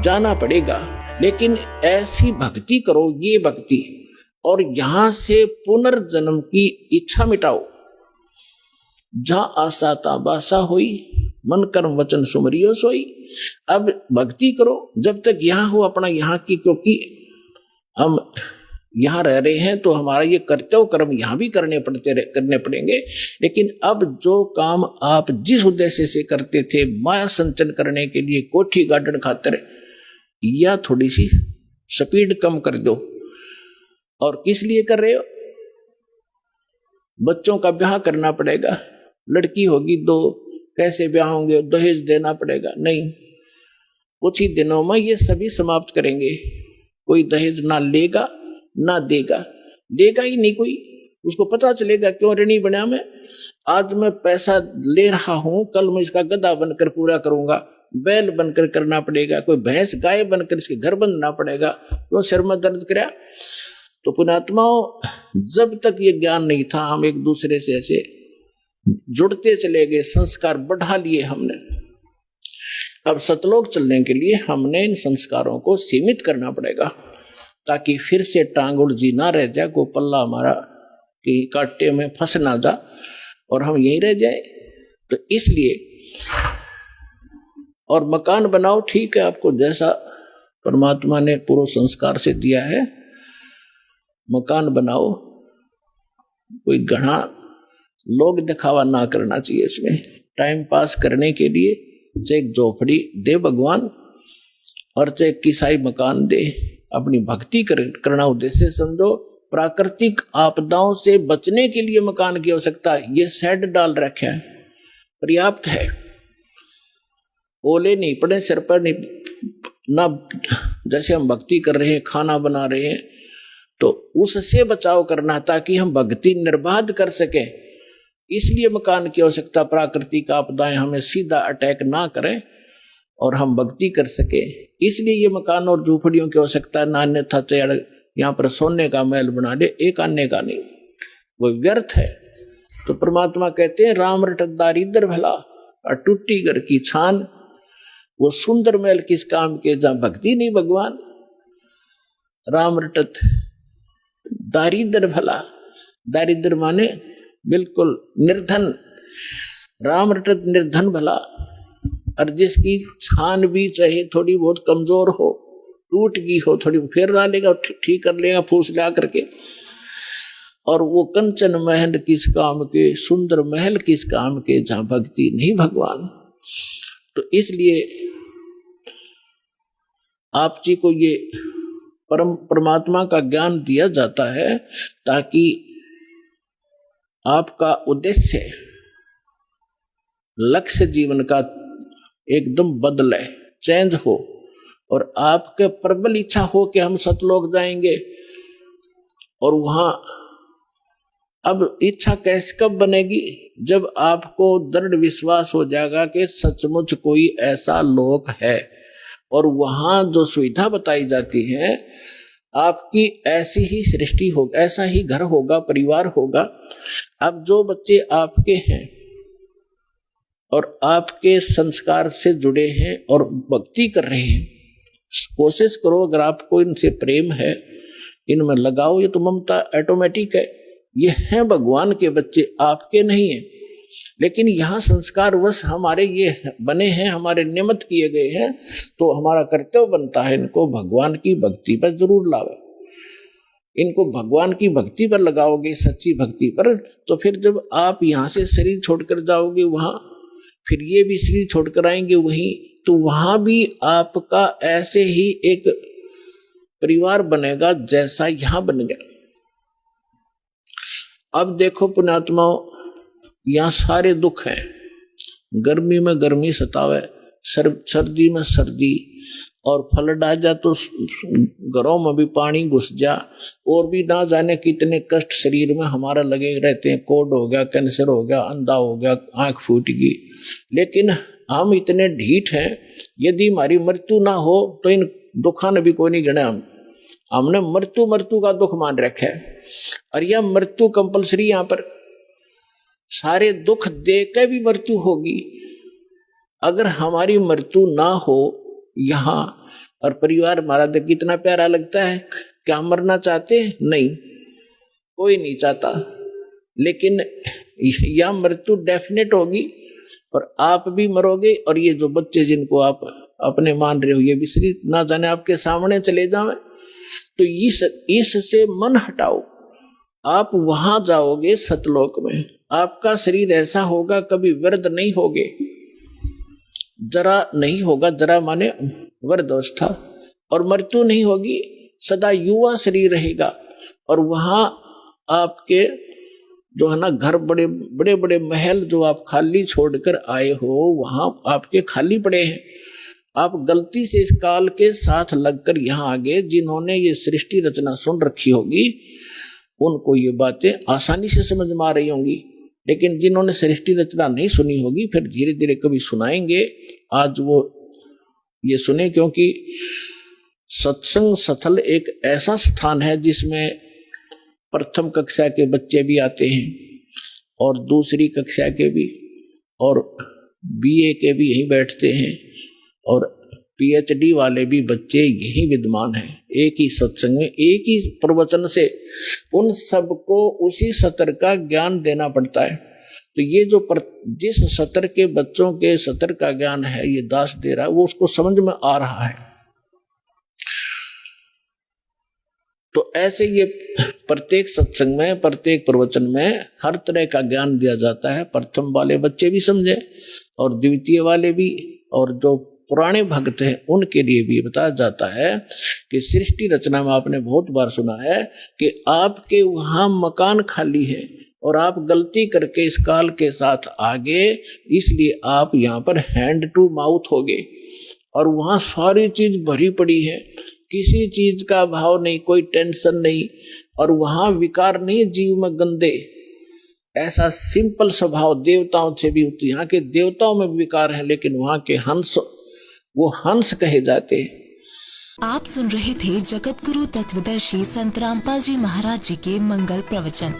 जाना पड़ेगा, लेकिन ऐसी भक्ति करो, ये भक्ति, और यहां से पुनर्जन्म की इच्छा मिटाओ। जहां आशा ता बासा होई, मन कर्म वचन सुमरियो सोई। अब भक्ति करो जब तक यहां हो अपना यहाँ की, क्योंकि हम यहां रह रहे हैं तो हमारा ये कर्तव्य कर्म यहां भी करने पड़ेंगे। लेकिन अब जो काम आप जिस उद्देश्य से करते थे, माया संचन करने के लिए, कोठी गार्डन खातिर, या थोड़ी सी स्पीड कम कर दो। और किस लिए कर रहे हो? बच्चों का ब्याह करना पड़ेगा, लड़की होगी दो, कैसे ब्याह होंगे, दहेज देना पड़ेगा। नहीं, कुछ ही दिनों में ये सभी समाप्त करेंगे। कोई दहेज ना लेगा ना देगा, लेगा ही नहीं कोई। उसको पता चलेगा क्यों ऋणी बना मैं, आज मैं पैसा ले रहा हूं, कल मैं इसका गधा बनकर पूरा करूंगा, बैल बनकर करना पड़ेगा, कोई भैंस गाय बनकर इसके घर बंधना पड़ेगा, क्यों सिर में दर्द करा। तो पुण्यात्माओं, जब तक ये ज्ञान नहीं था, हम एक दूसरे से ऐसे जुड़ते चले गए, संस्कार बढ़ा लिए हमने। अब सतलोक चलने के लिए हमने इन संस्कारों को सीमित करना पड़ेगा, ताकि फिर से टांग उलझी ना रह जाए, को पल्ला हमारा कि कांटे में फंस ना जा और हम यहीं रह जाए। तो इसलिए, और मकान बनाओ, ठीक है, आपको जैसा परमात्मा ने पूर्व संस्कार से दिया है मकान बनाओ, कोई घना लोग दिखावा ना करना चाहिए इसमें। टाइम पास करने के लिए चाहे एक झोपड़ी दे भगवान और चाहे किसाई मकान दे, अपनी भक्ति करना उद्देश्य समझो। प्राकृतिक आपदाओं से बचने के लिए मकान की आवश्यकता, ये शेड डाल रखे है, पर्याप्त है। ओले नहीं पड़े सिर पर, नहीं ना, जैसे हम भक्ति कर रहे हैं, खाना बना रहे हैं, तो उससे बचाव करना ताकि हम भक्ति निर्बाध कर सके। इसलिए मकान की आवश्यकता, प्राकृतिक आपदाएं हमें सीधा अटैक ना करें और हम भक्ति कर सके, इसलिए ये मकान और झूपड़ियों की आवश्यकता। ना अन्यथा चाहे यहाँ पर सोने का महल बना दे, एक आने का नहीं, वो व्यर्थ है। तो परमात्मा कहते हैं, राम रटत दारिद्र भला और टूटी घर की छान। वो सुंदर महल किस काम के जहां भक्ति नहीं भगवान। राम रटत दारिद्र भला, दारिद्र माने बिल्कुल निर्धन, राम रटत निर्धन भला। और जिसकी छान भी चाहे थोड़ी बहुत कमजोर हो, टूट गई हो, थोड़ी फिर डालेगा, ठीक कर लेगा फूस ला करके। और वो कंचन महल किस काम के, सुंदर महल किस काम के जहां भक्ति नहीं भगवान। तो इसलिए आप जी को ये परमात्मा का ज्ञान दिया जाता है ताकि आपका उद्देश्य, लक्ष्य जीवन का एकदम बदले, चेंज हो, और आपके प्रबल इच्छा हो कि हम सतलोक जाएंगे। और वहां अब इच्छा कैसे कब बनेगी, जब आपको दृढ़ विश्वास हो जाएगा कि सचमुच कोई ऐसा लोक है और वहां जो सुविधा बताई जाती है, आपकी ऐसी ही सृष्टि होगी, ऐसा ही घर होगा, परिवार होगा। अब जो बच्चे आपके हैं और आपके संस्कार से जुड़े हैं और भक्ति कर रहे हैं, कोशिश करो, अगर आपको इनसे प्रेम है, इनमें लगाओ। ये तो ममता ऑटोमेटिक है, ये हैं भगवान के बच्चे, आपके नहीं है। लेकिन यहाँ संस्कार वश हमारे ये बने हैं, हमारे निमित्त किए गए हैं, तो हमारा कर्तव्य बनता है इनको भगवान की भक्ति पर जरूर लाओ। इनको भगवान की भक्ति पर लगाओगे, सच्ची भक्ति पर, तो फिर जब आप यहाँ से शरीर छोड़कर जाओगे वहां, फिर ये भी शरीर छोड़कर आएंगे वहीं, तो वहां भी आपका ऐसे ही एक परिवार बनेगा जैसा यहां बन गया। अब देखो पुण्यात्माओं, यहाँ सारे दुख हैं। गर्मी में गर्मी सतावे, सर्दी में सर्दी, और फ्लड आ जा तो घरों में भी पानी घुस जा, और भी ना जाने कितने कष्ट शरीर में हमारा लगे रहते हैं। कोड हो गया, कैंसर हो गया, अंधा हो गया, आंख फूट गई। लेकिन हम इतने ढीठ हैं, यदि हमारी मृत्यु ना हो तो इन दुखा ने भी कोई नहीं गिना। हमने मृत्यु का दुख मान रखा है, और यह मृत्यु कंपलसरी, यहाँ पर सारे दुख दे के भी मृत्यु होगी। अगर हमारी मृत्यु ना हो यहाँ, और परिवार हमारा देख कितना प्यारा लगता है। क्या हम मरना चाहते हैं? नहीं, कोई नहीं चाहता, लेकिन यह मृत्यु डेफिनेट होगी और आप भी मरोगे। और ये जो बच्चे जिनको आप अपने मान रहे हो ये विसरित ना जाने आपके सामने चले जाएं, तो इससे मन हटाओ। आप वहां जाओगे सतलोक में, आपका शरीर ऐसा होगा कभी वृद्ध नहीं होगे, जरा नहीं होगा, जरा माने वृद्ध अवस्था, और मृत्यु नहीं होगी, सदा युवा शरीर रहेगा। और वहां आपके जो है ना घर, बड़े बड़े बड़े महल जो आप खाली छोड़कर आए हो वहां आपके खाली पड़े हैं। आप गलती से इस काल के साथ लगकर यहाँ आ गए। जिन्होंने ये सृष्टि रचना सुन रखी होगी उनको ये बातें आसानी से समझ में आ रही होंगी, लेकिन जिन्होंने सृष्टि रचना नहीं सुनी होगी फिर धीरे धीरे कभी सुनाएंगे। आज वो ये सुने, क्योंकि सत्संग स्थल एक ऐसा स्थान है जिसमें प्रथम कक्षा के बच्चे भी आते हैं और दूसरी कक्षा के भी, और बीए के भी यहीं बैठते हैं, और पीएचडी वाले भी बच्चे यही विद्वान हैं। एक ही सत्संग में, एक ही प्रवचन से उन सबको उसी सत्र का ज्ञान देना पड़ता है। तो ये जो जिस सत्र के बच्चों के सत्र का ज्ञान है ये दास दे रहा है, वो उसको समझ में आ रहा है। तो ऐसे ये प्रत्येक सत्संग में, प्रत्येक प्रवचन में हर तरह का ज्ञान दिया जाता है। प्रथम वाले बच्चे भी समझे और द्वितीय वाले भी, और जो पुराने भक्त हैं उनके लिए भी बताया जाता है कि सृष्टि रचना में आपने बहुत बार सुना है कि आपके वहां मकान खाली है और आप गलती करके इस काल के साथ आगे, इसलिए आप यहाँ पर हैंड टू माउथ हो गए। और वहां सारी चीज भरी पड़ी है, किसी चीज का भाव नहीं, कोई टेंशन नहीं, और वहां विकार नहीं जीव में गंदे। ऐसा सिंपल स्वभाव देवताओं से भी, यहाँ के देवताओं में विकार है, लेकिन वहां के हंस, वो हंस कहे जाते हैं। आप सुन रहे थे जगत गुरु तत्वदर्शी संत रामपाल जी महाराज जी के मंगल प्रवचन।